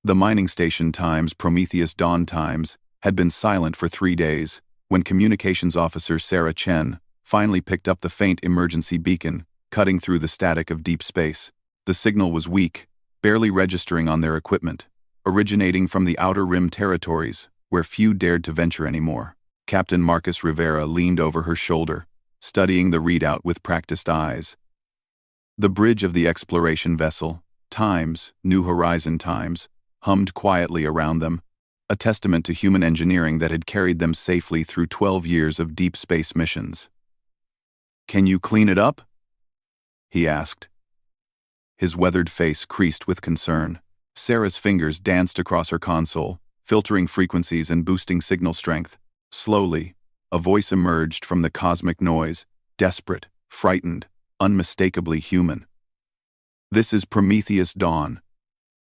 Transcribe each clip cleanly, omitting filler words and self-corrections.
The mining station times, Prometheus Dawn times, had been silent for 3 days, when Communications Officer Sarah Chen finally picked up the faint emergency beacon, cutting through the static of deep space. The signal was weak, barely registering on their equipment, originating from the Outer Rim territories, where few dared to venture anymore. Captain Marcus Rivera leaned over her shoulder, studying the readout with practiced eyes. The bridge of the exploration vessel, Times, New Horizon Times, hummed quietly around them, a testament to human engineering that had carried them safely through 12 years of deep space missions. "Can you clean it up?" he asked. His weathered face creased with concern. Sarah's fingers danced across her console, filtering frequencies and boosting signal strength. Slowly, a voice emerged from the cosmic noise, desperate, frightened, unmistakably human. "This is Prometheus Dawn.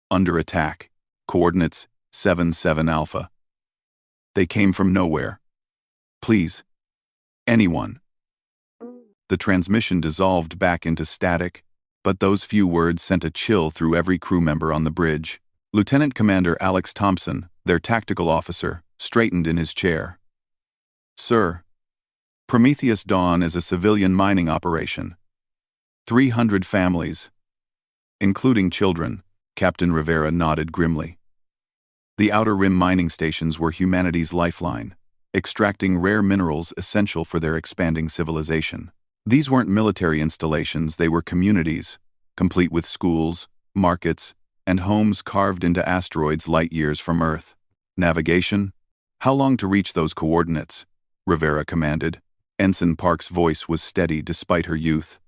Under attack. Coordinates 77 Alpha. They came from nowhere. Please. Anyone." The transmission dissolved back into static, but those few words sent a chill through every crew member on the bridge. Lieutenant Commander Alex Thompson, their tactical officer, straightened in his chair. "Sir, Prometheus Dawn is a civilian mining operation. 300 families, including children," Captain Rivera nodded grimly. "The Outer Rim mining stations were humanity's lifeline, extracting rare minerals essential for their expanding civilization. These weren't military installations, they were communities, complete with schools, markets, and homes carved into asteroids light years from Earth. Navigation? How long to reach those coordinates?" Rivera commanded. Ensign Park's voice was steady despite her youth.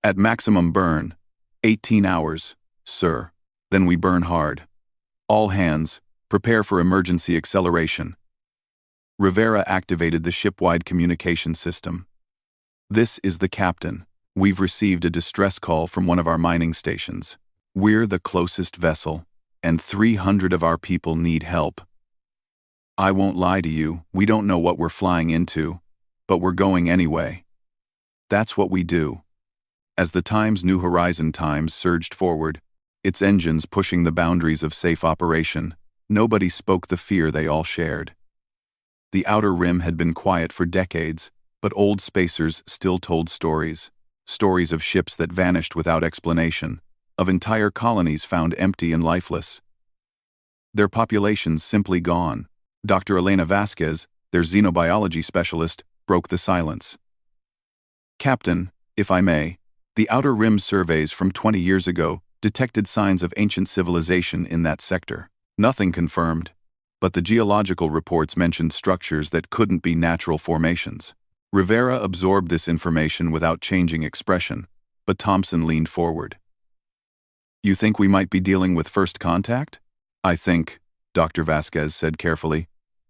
"At maximum burn, 18 hours, sir. Then we burn hard. All hands, prepare for emergency acceleration." Rivera activated the ship-wide communication system. "This is the captain. We've received a distress call from one of our mining stations. We're the closest vessel, and 300 of our people need help. I won't lie to you, we don't know what we're flying into, but we're going anyway. That's what we do." As the Times New Horizon Times surged forward, its engines pushing the boundaries of safe operation, nobody spoke the fear they all shared. The Outer Rim had been quiet for decades, but old spacers still told stories. Stories of ships that vanished without explanation, of entire colonies found empty and lifeless. Their populations simply gone. Dr. Elena Vasquez, their xenobiology specialist, broke the silence. "Captain, if I may, the Outer Rim surveys from 20 years ago detected signs of ancient civilization in that sector. Nothing confirmed, but the geological reports mentioned structures that couldn't be natural formations." Rivera absorbed this information without changing expression, but Thompson leaned forward. "You think we might be dealing with first contact?" "I think," Dr. Vasquez said carefully,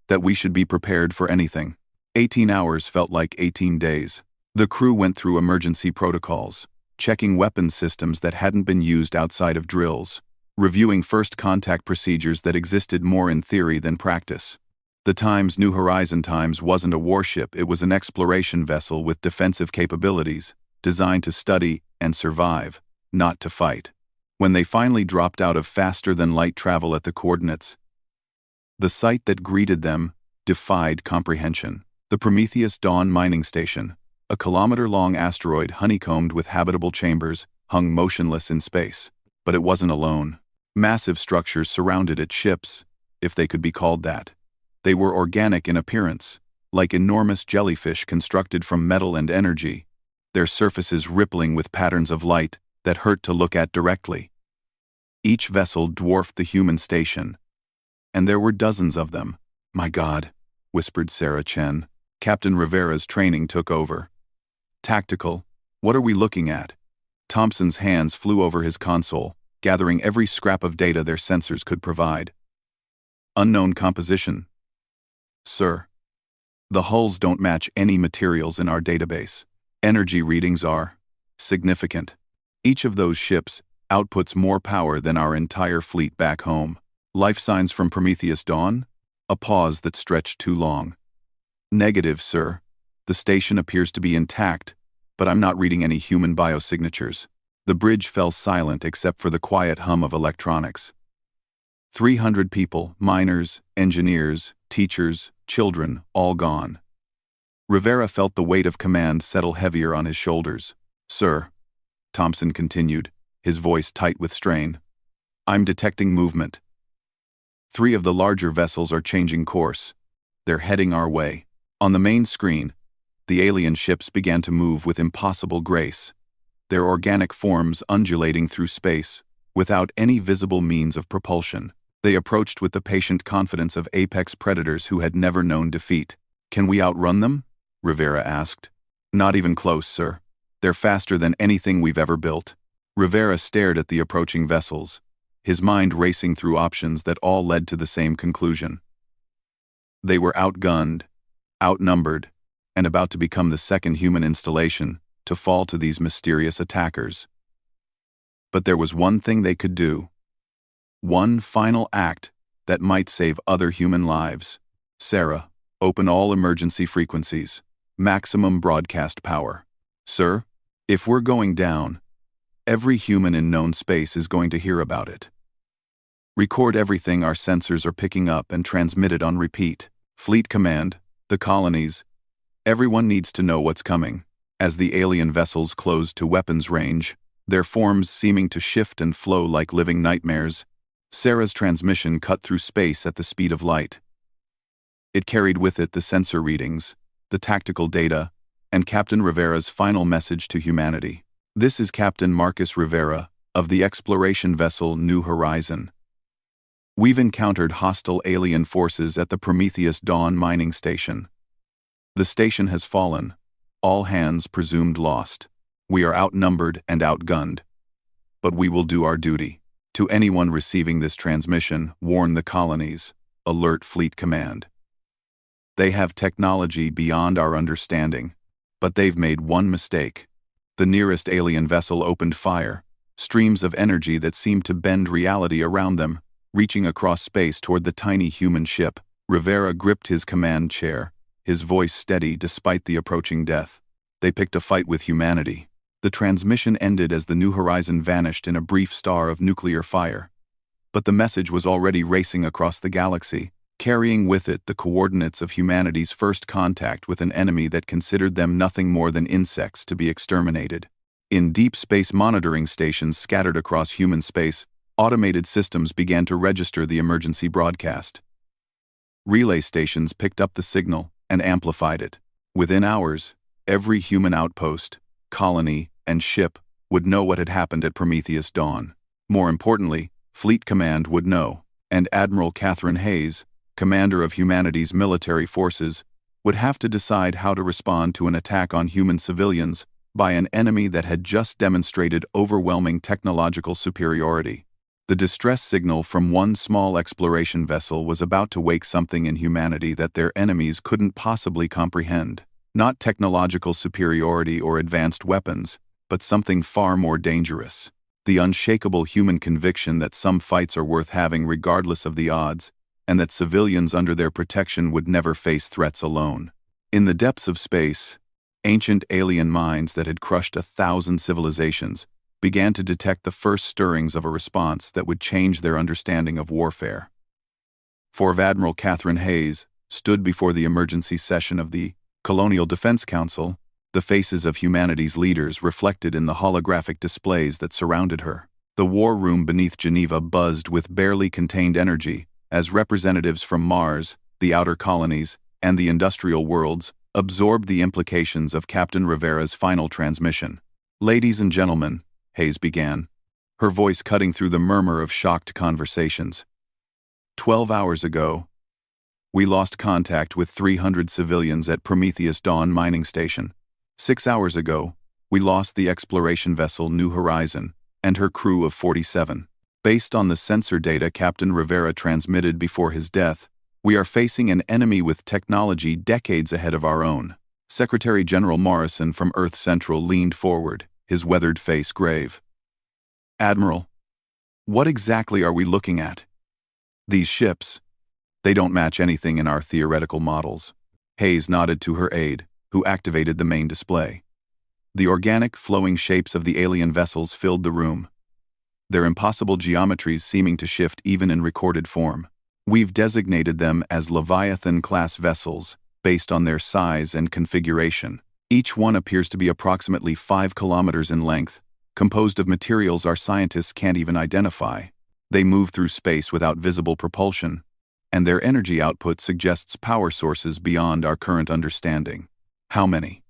"that we should be prepared for anything." 18 hours felt like 18 days. The crew went through emergency protocols, checking weapons systems that hadn't been used outside of drills, reviewing first contact procedures that existed more in theory than practice. The Times New Horizon Times wasn't a warship, it was an exploration vessel with defensive capabilities, designed to study and survive, not to fight. When they finally dropped out of faster-than-light travel at the coordinates, the sight that greeted them defied comprehension. The Prometheus Dawn mining station, a kilometer-long asteroid honeycombed with habitable chambers, hung motionless in space. But it wasn't alone. Massive structures surrounded its ships, if they could be called that. They were organic in appearance, like enormous jellyfish constructed from metal and energy, their surfaces rippling with patterns of light that hurt to look at directly. Each vessel dwarfed the human station, and there were dozens of them. "My God," whispered Sarah Chen. Captain Rivera's training took over. "Tactical, what are we looking at?" Thompson's hands flew over his console, gathering every scrap of data their sensors could provide. "Unknown composition, sir. The hulls don't match any materials in our database. Energy readings are significant. Each of those ships outputs more power than our entire fleet back home. Life signs from Prometheus Dawn?" A pause that stretched too long. "Negative, sir. The station appears to be intact, but I'm not reading any human biosignatures." The bridge fell silent except for the quiet hum of electronics. 300 people, miners, engineers, teachers, children, all gone. Rivera felt the weight of command settle heavier on his shoulders. "Sir," Thompson continued, his voice tight with strain, "I'm detecting movement. 3 of the larger vessels are changing course. They're heading our way." On the main screen, the alien ships began to move with impossible grace, their organic forms undulating through space, without any visible means of propulsion. They approached with the patient confidence of apex predators who had never known defeat. "Can we outrun them?" Rivera asked. "Not even close, sir. They're faster than anything we've ever built." Rivera stared at the approaching vessels, his mind racing through options that all led to the same conclusion. They were outgunned, outnumbered, and about to become the second human installation to fall to these mysterious attackers. But there was one thing they could do. One final act that might save other human lives. "Sarah, open all emergency frequencies. Maximum broadcast power." "Sir, if we're going down, every human in known space is going to hear about it. Record everything our sensors are picking up and transmit it on repeat. Fleet Command, the colonies, everyone needs to know what's coming." As the alien vessels closed to weapons range, their forms seeming to shift and flow like living nightmares, Sarah's transmission cut through space at the speed of light. It carried with it the sensor readings, the tactical data, and Captain Rivera's final message to humanity. "This is Captain Marcus Rivera, of the exploration vessel New Horizon. We've encountered hostile alien forces at the Prometheus Dawn mining station. The station has fallen, all hands presumed lost. We are outnumbered and outgunned. But we will do our duty. To anyone receiving this transmission, warn the colonies. Alert Fleet Command. They have technology beyond our understanding, but they've made one mistake." The nearest alien vessel opened fire, streams of energy that seemed to bend reality around them, reaching across space toward the tiny human ship. Rivera gripped his command chair, his voice steady despite the approaching death. They picked a fight with humanity. The transmission ended as the New Horizon vanished in a brief star of nuclear fire. But the message was already racing across the galaxy, carrying with it the coordinates of humanity's first contact with an enemy that considered them nothing more than insects to be exterminated. In deep space monitoring stations scattered across human space, automated systems began to register the emergency broadcast. Relay stations picked up the signal and amplified it. Within hours, every human outpost, colony, and ship would know what had happened at Prometheus Dawn. More importantly, Fleet Command would know, and Admiral Catherine Hayes, commander of humanity's military forces, would have to decide how to respond to an attack on human civilians by an enemy that had just demonstrated overwhelming technological superiority. The distress signal from one small exploration vessel was about to wake something in humanity that their enemies couldn't possibly comprehend. Not technological superiority or advanced weapons, but something far more dangerous. The unshakable human conviction that some fights are worth having regardless of the odds, and that civilians under their protection would never face threats alone. In the depths of space, ancient alien minds that had crushed 1,000 civilizations began to detect the first stirrings of a response that would change their understanding of warfare. For Admiral Catherine Hayes stood before the emergency session of the Colonial Defense Council, the faces of humanity's leaders reflected in the holographic displays that surrounded her. The war room beneath Geneva buzzed with barely contained energy as representatives from Mars, the outer colonies, and the industrial worlds absorbed the implications of Captain Rivera's final transmission. "Ladies and gentlemen," Hayes began, her voice cutting through the murmur of shocked conversations. 12 hours ago, we lost contact with 300 civilians at Prometheus Dawn mining station. 6 hours ago, we lost the exploration vessel New Horizon and her crew of 47. Based on the sensor data Captain Rivera transmitted before his death, we are facing an enemy with technology decades ahead of our own. Secretary General Morrison from Earth Central leaned forward, his weathered face grave. "Admiral, what exactly are we looking at? These ships, they don't match anything in our theoretical models." Hayes nodded to her aide, who activated the main display. The organic, flowing shapes of the alien vessels filled the room. their impossible geometries seeming to shift even in recorded form. We've designated them as Leviathan-class vessels, based on their size and configuration. Each one appears to be approximately 5 kilometers in length, composed of materials our scientists can't even identify. They move through space without visible propulsion, and their energy output suggests power sources beyond our current understanding. How many?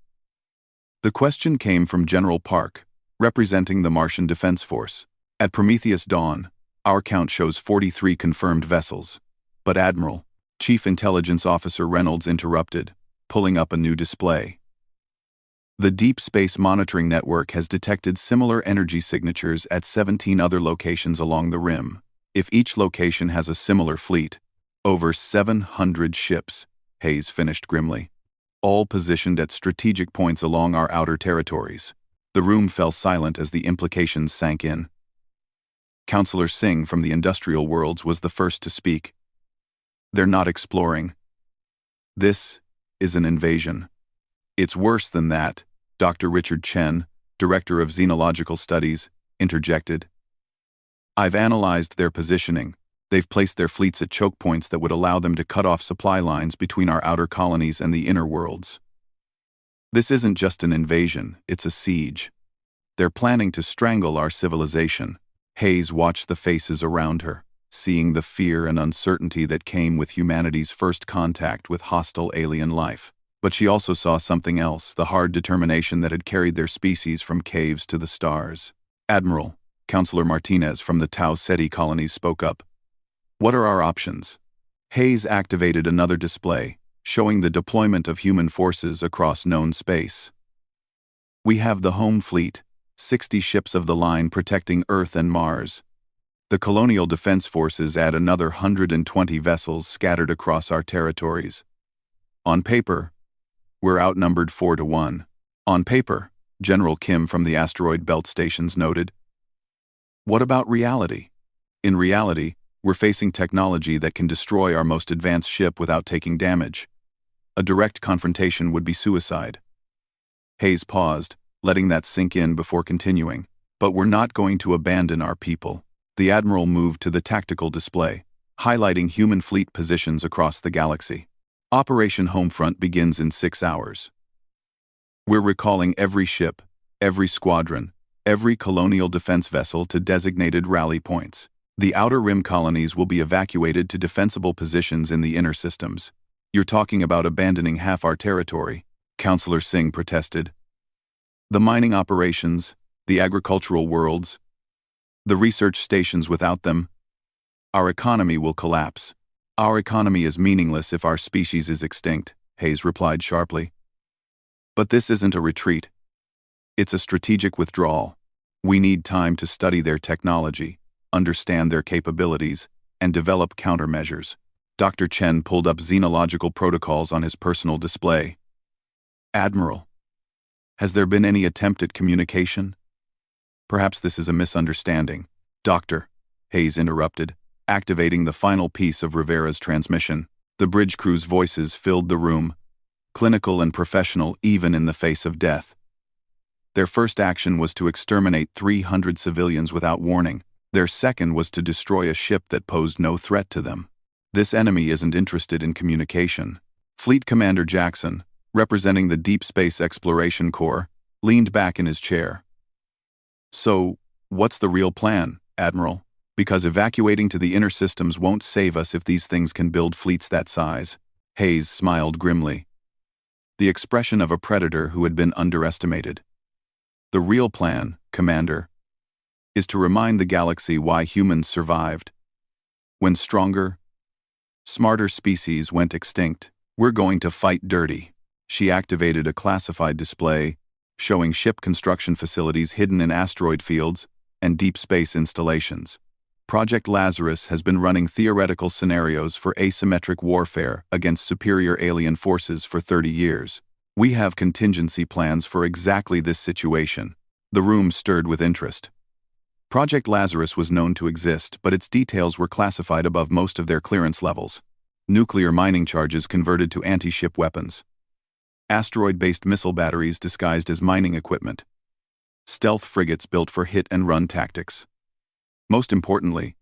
The question came from General Park, representing the Martian Defense Force. At Prometheus dawn, our count shows 43 confirmed vessels. But Admiral, Chief Intelligence Officer Reynolds interrupted, pulling up a new display. The Deep Space Monitoring Network has detected similar energy signatures at 17 other locations along the rim. If each location has a similar fleet, over 700 ships, Hayes finished grimly, all positioned at strategic points along our outer territories. The room fell silent as the implications sank in. Counselor Singh from the industrial worlds was the first to speak. They're not exploring. This is an invasion. It's worse than that, Dr. Richard Chen, Director of Xenological Studies, interjected. I've analyzed their positioning. They've placed their fleets at choke points that would allow them to cut off supply lines between our outer colonies and the inner worlds. This isn't just an invasion, it's a siege. They're planning to strangle our civilization. Hayes watched the faces around her, seeing the fear and uncertainty that came with humanity's first contact with hostile alien life. But she also saw something else, the hard determination that had carried their species from caves to the stars. Admiral, Counselor Martinez from the Tau Ceti colonies spoke up. What are our options? Hayes activated another display, showing the deployment of human forces across known space. We have the home fleet, 60 ships of the line protecting Earth and Mars. The Colonial Defense Forces add another 120 vessels scattered across our territories. On paper, we're outnumbered 4-1. On paper, General Kim from the Asteroid Belt Stations noted. What about reality? In reality, we're facing technology that can destroy our most advanced ship without taking damage. A direct confrontation would be suicide. Hayes paused, letting that sink in before continuing. But we're not going to abandon our people. The Admiral moved to the tactical display, highlighting human fleet positions across the galaxy. Operation Homefront begins in 6 hours. We're recalling every ship, every squadron, every colonial defense vessel to designated rally points. The outer rim colonies will be evacuated to defensible positions in the inner systems. You're talking about abandoning half our territory, Counselor Singh protested. The mining operations, the agricultural worlds, the research stations without them, our economy will collapse. Our economy is meaningless if our species is extinct, Hayes replied sharply. But this isn't a retreat. It's a strategic withdrawal. We need time to study their technology, understand their capabilities, and develop countermeasures. Dr. Chen pulled up xenological protocols on his personal display. Admiral, has there been any attempt at communication? Perhaps this is a misunderstanding. Doctor, Hayes interrupted, activating the final piece of Rivera's transmission. The bridge crew's voices filled the room, clinical and professional even in the face of death. Their first action was to exterminate 300 civilians without warning. Their second was to destroy a ship that posed no threat to them. This enemy isn't interested in communication. Fleet Commander Jackson, representing the Deep Space Exploration Corps, leaned back in his chair. So, what's the real plan, Admiral? Because evacuating to the inner systems won't save us if these things can build fleets that size. Hayes smiled grimly. The expression of a predator who had been underestimated. The real plan, Commander, is to remind the galaxy why humans survived. When stronger, smarter species went extinct, we're going to fight dirty. She activated a classified display, showing ship construction facilities hidden in asteroid fields and deep space installations. Project Lazarus has been running theoretical scenarios for asymmetric warfare against superior alien forces for 30 years. We have contingency plans for exactly this situation. The room stirred with interest. Project Lazarus was known to exist, but its details were classified above most of their clearance levels. Nuclear mining charges converted to anti-ship weapons. Asteroid-based missile batteries disguised as mining equipment. Stealth frigates built for hit-and-run tactics. Most importantly,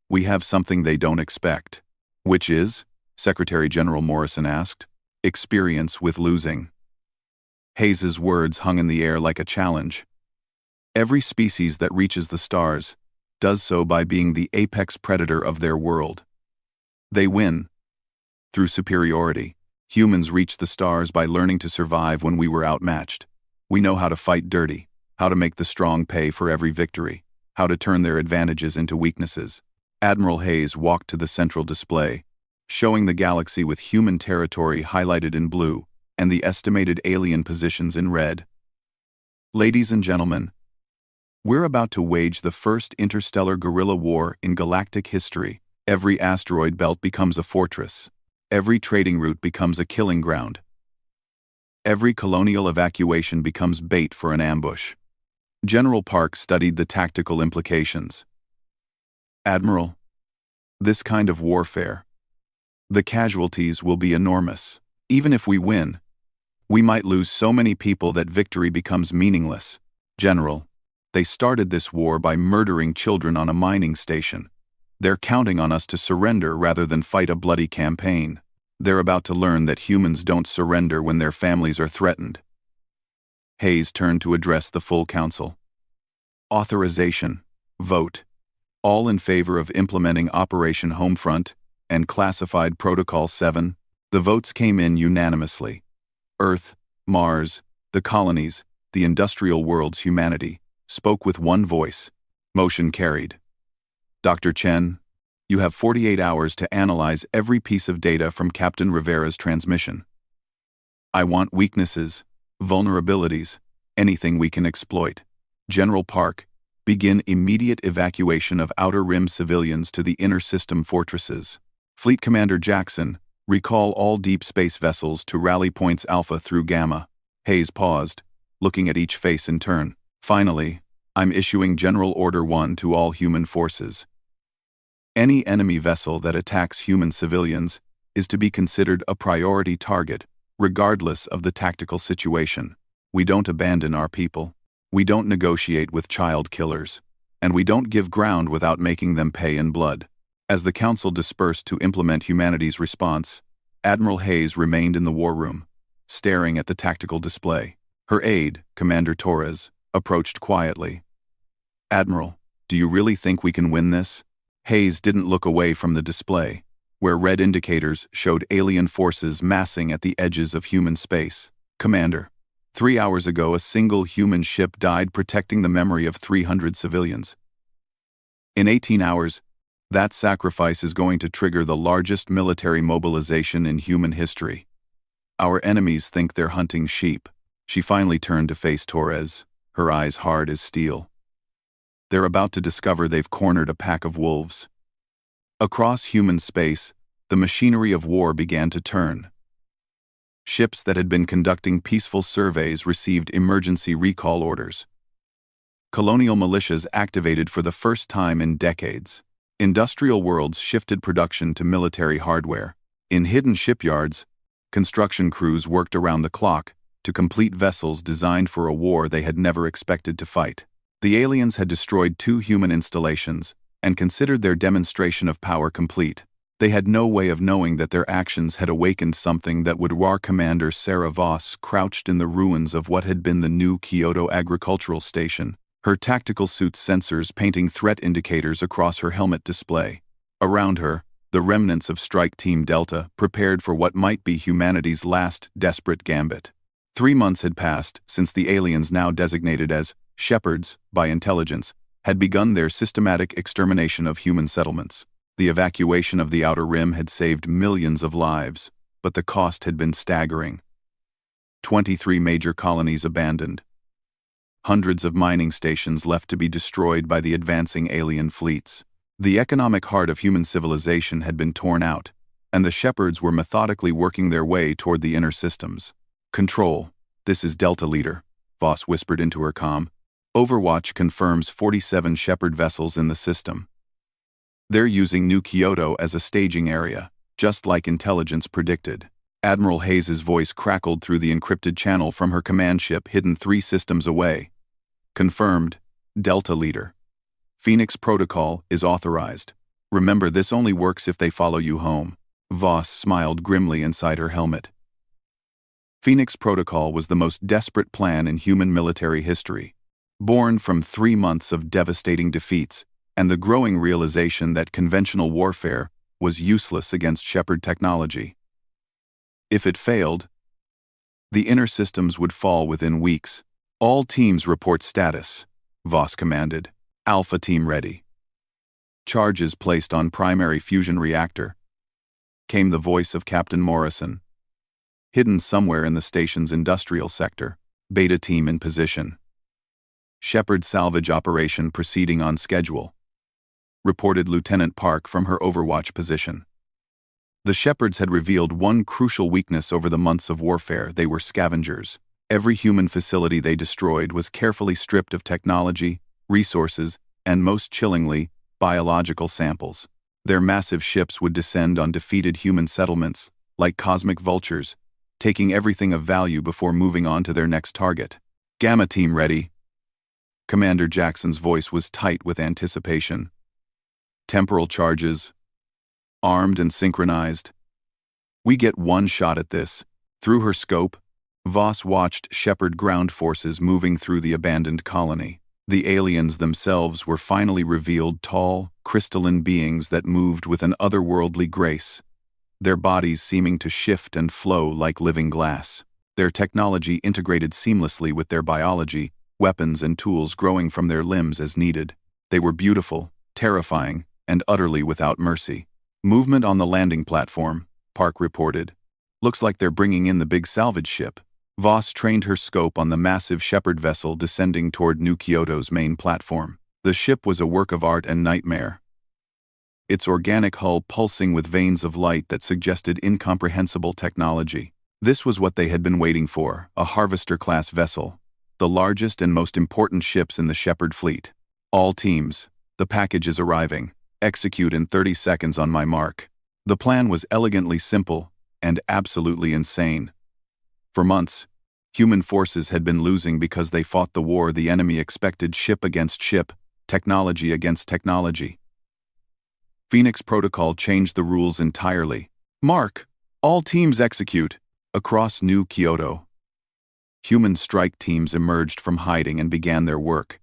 we have something they don't expect. Which is, Secretary General Morrison asked, experience with losing. Hayes's words hung in the air like a challenge. Every species that reaches the stars does so by being the apex predator of their world. They win through superiority. Humans reached the stars by learning to survive when we were outmatched. We know how to fight dirty, how to make the strong pay for every victory, how to turn their advantages into weaknesses. Admiral Hayes walked to the central display, showing the galaxy with human territory highlighted in blue and the estimated alien positions in red. Ladies and gentlemen, we're about to wage the first interstellar guerrilla war in galactic history. Every asteroid belt becomes a fortress. Every trading route becomes a killing ground. Every colonial evacuation becomes bait for an ambush. General Park studied the tactical implications. Admiral, this kind of warfare, the casualties will be enormous. Even if we win, we might lose so many people that victory becomes meaningless. General, they started this war by murdering children on a mining station. They're counting on us to surrender rather than fight a bloody campaign. They're about to learn that humans don't surrender when their families are threatened. Hayes turned to address the full council. Authorization. Vote. All in favor of implementing Operation Homefront and Classified Protocol 7. The votes came in unanimously. Earth, Mars, the colonies, the industrial world's humanity, spoke with one voice. Motion carried. Dr. Chen, you have 48 hours to analyze every piece of data from Captain Rivera's transmission. I want weaknesses, vulnerabilities, anything we can exploit. General Park, begin immediate evacuation of Outer Rim civilians to the inner system fortresses. Fleet Commander Jackson, recall all deep space vessels to rally points Alpha through Gamma. Hayes paused, looking at each face in turn. Finally, I'm issuing General Order 1 to all human forces. Any enemy vessel that attacks human civilians is to be considered a priority target, regardless of the tactical situation. We don't abandon our people. We don't negotiate with child killers. And we don't give ground without making them pay in blood. As the Council dispersed to implement humanity's response, Admiral Hayes remained in the war room, staring at the tactical display. Her aide, Commander Torres, approached quietly. Admiral, do you really think we can win this? Hayes didn't look away from the display, where red indicators showed alien forces massing at the edges of human space. Commander, 3 hours ago a single human ship died protecting the memory of 300 civilians. In 18 hours, that sacrifice is going to trigger the largest military mobilization in human history. Our enemies think they're hunting sheep. She finally turned to face Torres, her eyes hard as steel. They're about to discover they've cornered a pack of wolves. Across human space, the machinery of war began to turn. Ships that had been conducting peaceful surveys received emergency recall orders. Colonial militias activated for the first time in decades. Industrial worlds shifted production to military hardware. In hidden shipyards, construction crews worked around the clock to complete vessels designed for a war they had never expected to fight. The aliens had destroyed 2 human installations and considered their demonstration of power complete. They had no way of knowing that their actions had awakened something that would war Commander Sarah Voss crouched in the ruins of what had been the new Kyoto Agricultural Station, her tactical suit's sensors painting threat indicators across her helmet display. Around her, the remnants of Strike Team Delta prepared for what might be humanity's last desperate gambit. 3 months had passed since the aliens now designated as shepherds by intelligence had begun their systematic extermination of human settlements. The evacuation of the Outer Rim had saved millions of lives, but the cost had been staggering. 23 major colonies abandoned. Hundreds of mining stations left to be destroyed by the advancing alien fleets. The economic heart of human civilization had been torn out, and the shepherds were methodically working their way toward the inner systems. Control, this is Delta Leader, Voss whispered into her comm. Overwatch confirms 47 shepherd vessels in the system. They're using New Kyoto as a staging area, just like intelligence predicted. Admiral Hayes's voice crackled through the encrypted channel from her command ship hidden 3 systems away. Confirmed, Delta Leader. Phoenix Protocol is authorized. Remember, this only works if they follow you home. Voss smiled grimly inside her helmet. Phoenix Protocol was the most desperate plan in human military history. Born from 3 months of devastating defeats and the growing realization that conventional warfare was useless against Shepard technology. If it failed, the inner systems would fall within weeks. All teams report status, Voss commanded. Alpha team ready. Charges placed on primary fusion reactor. Came the voice of Captain Morrison. Hidden somewhere in the station's industrial sector. Beta team in position. Shepard salvage operation proceeding on schedule. Reported Lieutenant Park from her overwatch position. The Shepards had revealed one crucial weakness over the months of warfare. They were scavengers. Every human facility they destroyed was carefully stripped of technology, resources, and most chillingly, biological samples. Their massive ships would descend on defeated human settlements, like cosmic vultures, taking everything of value before moving on to their next target. Gamma team ready. Commander Jackson's voice was tight with anticipation. Temporal charges. Armed and synchronized. We get one shot at this. Through her scope, Voss watched Shepard ground forces moving through the abandoned colony. The aliens themselves were finally revealed, tall, crystalline beings that moved with an otherworldly grace, their bodies seeming to shift and flow like living glass. Their technology integrated seamlessly with their biology, weapons and tools growing from their limbs as needed. They were beautiful, terrifying, and utterly without mercy. Movement on the landing platform, Park reported. Looks like they're bringing in the big salvage ship. Voss trained her scope on the massive Shepard vessel descending toward New Kyoto's main platform. The ship was a work of art and nightmare. Its organic hull pulsing with veins of light that suggested incomprehensible technology. This was what they had been waiting for, a Harvester-class vessel, the largest and most important ships in the Shepard fleet. All teams, the package is arriving. Execute in 30 seconds on my mark. The plan was elegantly simple and absolutely insane. For months, human forces had been losing because they fought the war the enemy expected, ship against ship, technology against technology. Phoenix Protocol changed the rules entirely. Mark, all teams execute. Across New Kyoto, human strike teams emerged from hiding and began their work.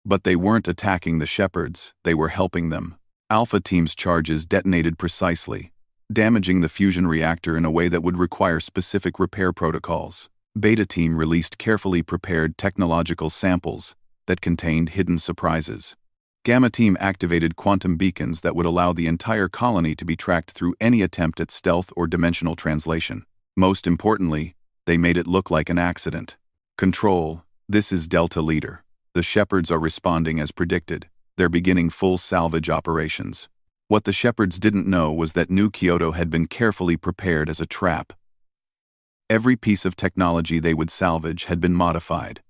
But they weren't attacking the Shepards, they were helping them. Alpha team's charges detonated precisely, damaging the fusion reactor in a way that would require specific repair protocols. Beta team released carefully prepared technological samples that contained hidden surprises. Gamma team activated quantum beacons that would allow the entire colony to be tracked through any attempt at stealth or dimensional translation. Most importantly, they made it look like an accident. Control, this is Delta Leader. The Shepards are responding as predicted. They're beginning full salvage operations. What the Shepards didn't know was that New Kyoto had been carefully prepared as a trap. Every piece of technology they would salvage had been modified.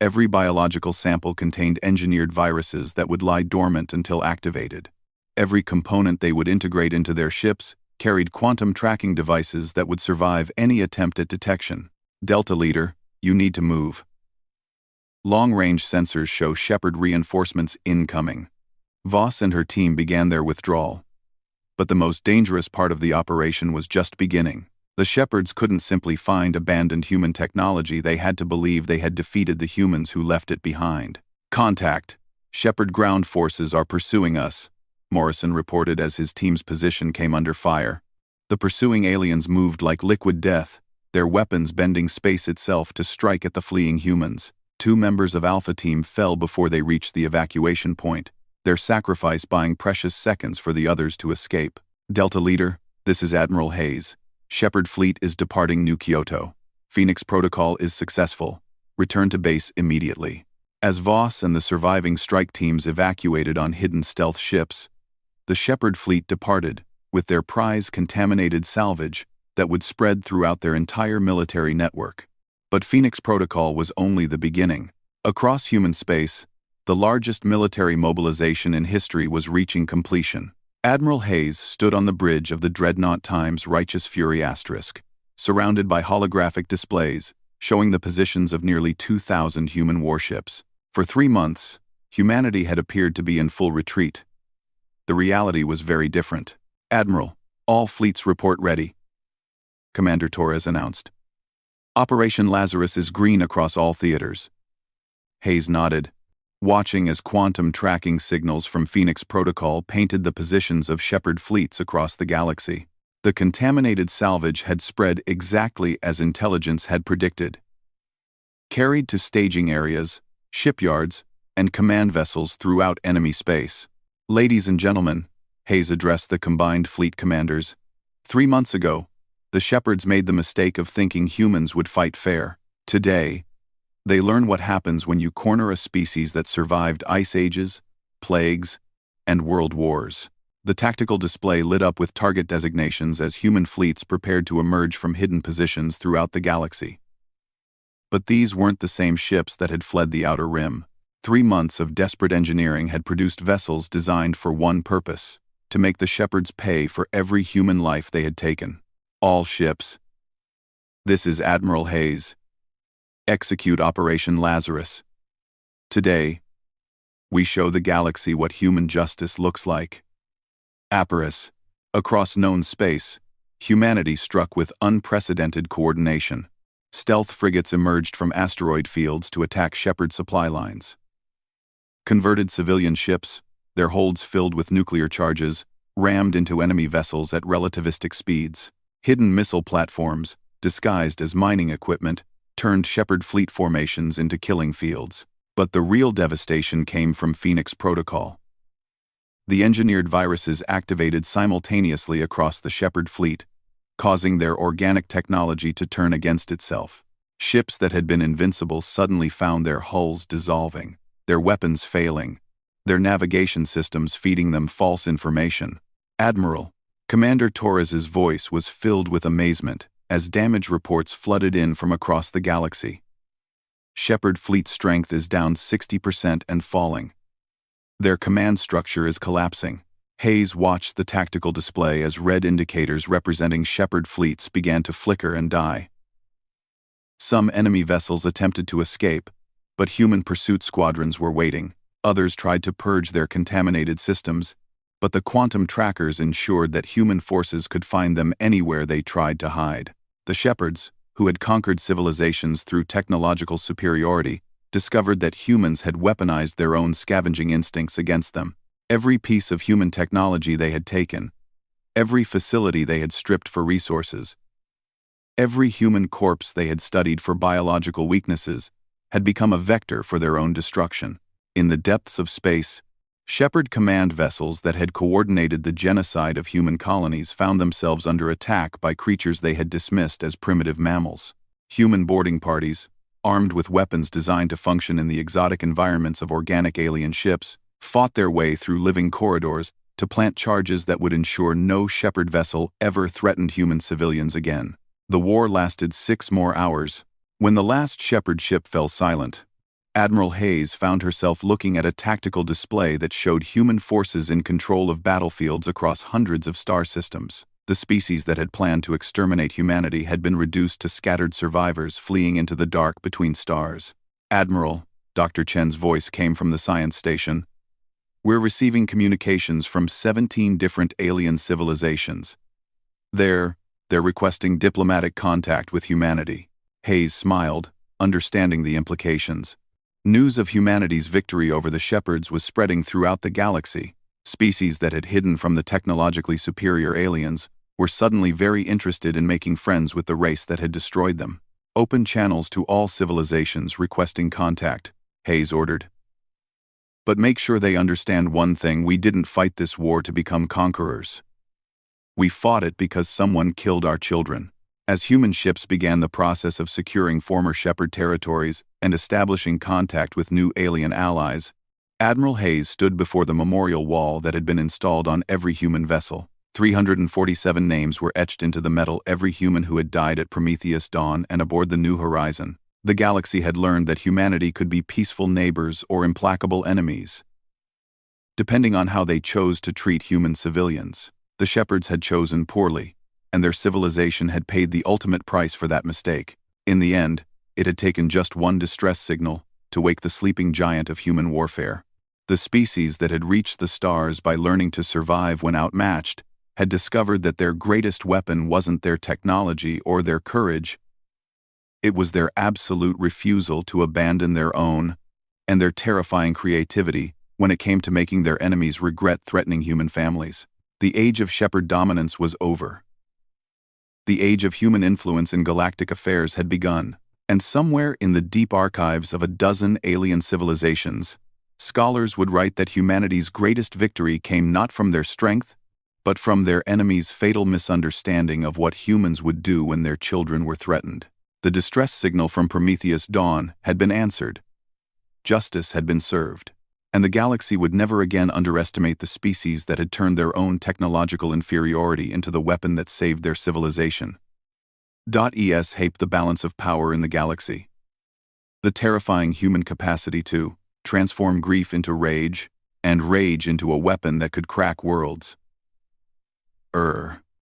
Every biological sample contained engineered viruses that would lie dormant until activated. Every component they would integrate into their ships carried quantum tracking devices that would survive any attempt at detection. Delta Leader, you need to move. Long-range sensors show Shepard reinforcements incoming. Voss and her team began their withdrawal. But the most dangerous part of the operation was just beginning. The Shepards couldn't simply find abandoned human technology, they had to believe they had defeated the humans who left it behind. Contact. Shepard ground forces are pursuing us, Morrison reported as his team's position came under fire. The pursuing aliens moved like liquid death, their weapons bending space itself to strike at the fleeing humans. 2 members of Alpha Team fell before they reached the evacuation point, their sacrifice buying precious seconds for the others to escape. Delta Leader, this is Admiral Hayes. Shepard fleet is departing New Kyoto. Phoenix Protocol is successful. Return to base immediately. As Voss and the surviving strike teams evacuated on hidden stealth ships, the Shepard fleet departed, with their prize-contaminated salvage that would spread throughout their entire military network. But Phoenix Protocol was only the beginning. Across human space, the largest military mobilization in history was reaching completion. Admiral Hayes stood on the bridge of the Dreadnought Times Righteous Fury *, surrounded by holographic displays showing the positions of nearly 2,000 human warships. For 3 months, humanity had appeared to be in full retreat. The reality was very different. "Admiral, all fleets report ready," Commander Torres announced. "Operation Lazarus is green across all theaters." Hayes nodded, watching as quantum tracking signals from Phoenix Protocol painted the positions of Shepard fleets across the galaxy. The contaminated salvage had spread exactly as intelligence had predicted. Carried to staging areas, shipyards, and command vessels throughout enemy space. "Ladies and gentlemen," Hayes addressed the combined fleet commanders, 3 months ago, the Shepards made the mistake of thinking humans would fight fair. Today, they learn what happens when you corner a species that survived ice ages, plagues, and world wars. The tactical display lit up with target designations as human fleets prepared to emerge from hidden positions throughout the galaxy. But these weren't the same ships that had fled the Outer Rim. 3 months of desperate engineering had produced vessels designed for one purpose: to make the Shepards pay for every human life they had taken. "All ships. This is Admiral Hayes. Execute Operation Lazarus. Today, we show the galaxy what human justice looks like." Aparis. Across known space, humanity struck with unprecedented coordination. Stealth frigates emerged from asteroid fields to attack Shepard supply lines. Converted civilian ships, their holds filled with nuclear charges, rammed into enemy vessels at relativistic speeds. Hidden missile platforms, disguised as mining equipment, turned Shepard fleet formations into killing fields. But the real devastation came from Phoenix Protocol. The engineered viruses activated simultaneously across the Shepard fleet, causing their organic technology to turn against itself. Ships that had been invincible suddenly found their hulls dissolving, their weapons failing, their navigation systems feeding them false information. "Admiral," Commander Torres's voice was filled with amazement as damage reports flooded in from across the galaxy. "Shepard fleet strength is down 60% and falling. Their command structure is collapsing." Hayes watched the tactical display as red indicators representing Shepard fleets began to flicker and die. Some enemy vessels attempted to escape, but human pursuit squadrons were waiting. Others tried to purge their contaminated systems, but the quantum trackers ensured that human forces could find them anywhere they tried to hide. The Shepards, who had conquered civilizations through technological superiority, discovered that humans had weaponized their own scavenging instincts against them. Every piece of human technology they had taken, every facility they had stripped for resources, every human corpse they had studied for biological weaknesses, had become a vector for their own destruction. In the depths of space, Shepard command vessels that had coordinated the genocide of human colonies found themselves under attack by creatures they had dismissed as primitive mammals. Human boarding parties, armed with weapons designed to function in the exotic environments of organic alien ships, fought their way through living corridors to plant charges that would ensure no Shepard vessel ever threatened human civilians again. The war lasted 6 more hours. When the last Shepard ship fell silent, Admiral Hayes found herself looking at a tactical display that showed human forces in control of battlefields across hundreds of star systems. The species that had planned to exterminate humanity had been reduced to scattered survivors fleeing into the dark between stars. "Admiral," Dr. Chen's voice came from the science station, "we're receiving communications from 17 different alien civilizations. They're requesting diplomatic contact with humanity." Hayes smiled, understanding the implications. News of humanity's victory over the Shepards was spreading throughout the galaxy. Species that had hidden from the technologically superior aliens were suddenly very interested in making friends with the race that had destroyed them. "Open channels to all civilizations requesting contact," Hayes ordered. "But make sure they understand one thing: we didn't fight this war to become conquerors. We fought it because someone killed our children." As human ships began the process of securing former Shepard territories and establishing contact with new alien allies, Admiral Hayes stood before the memorial wall that had been installed on every human vessel. 347 names were etched into the metal, every human who had died at Prometheus Dawn and aboard the New Horizon. The galaxy had learned that humanity could be peaceful neighbors or implacable enemies, depending on how they chose to treat human civilians. The Shepards had chosen poorly, and their civilization had paid the ultimate price for that mistake. In the end, it had taken just one distress signal to wake the sleeping giant of human warfare. The species that had reached the stars by learning to survive when outmatched had discovered that their greatest weapon wasn't their technology or their courage, it was their absolute refusal to abandon their own and their terrifying creativity when it came to making their enemies regret threatening human families. The age of shepherd dominance was over. The age of human influence in galactic affairs had begun, and somewhere in the deep archives of a dozen alien civilizations, scholars would write that humanity's greatest victory came not from their strength, but from their enemies' fatal misunderstanding of what humans would do when their children were threatened. The distress signal from Prometheus Dawn had been answered. Justice had been served, and the galaxy would never again underestimate the species that had turned their own technological inferiority into the weapon that saved their civilization. Es Hape the balance of power in the galaxy. The terrifying human capacity to transform grief into rage, and rage into a weapon that could crack worlds.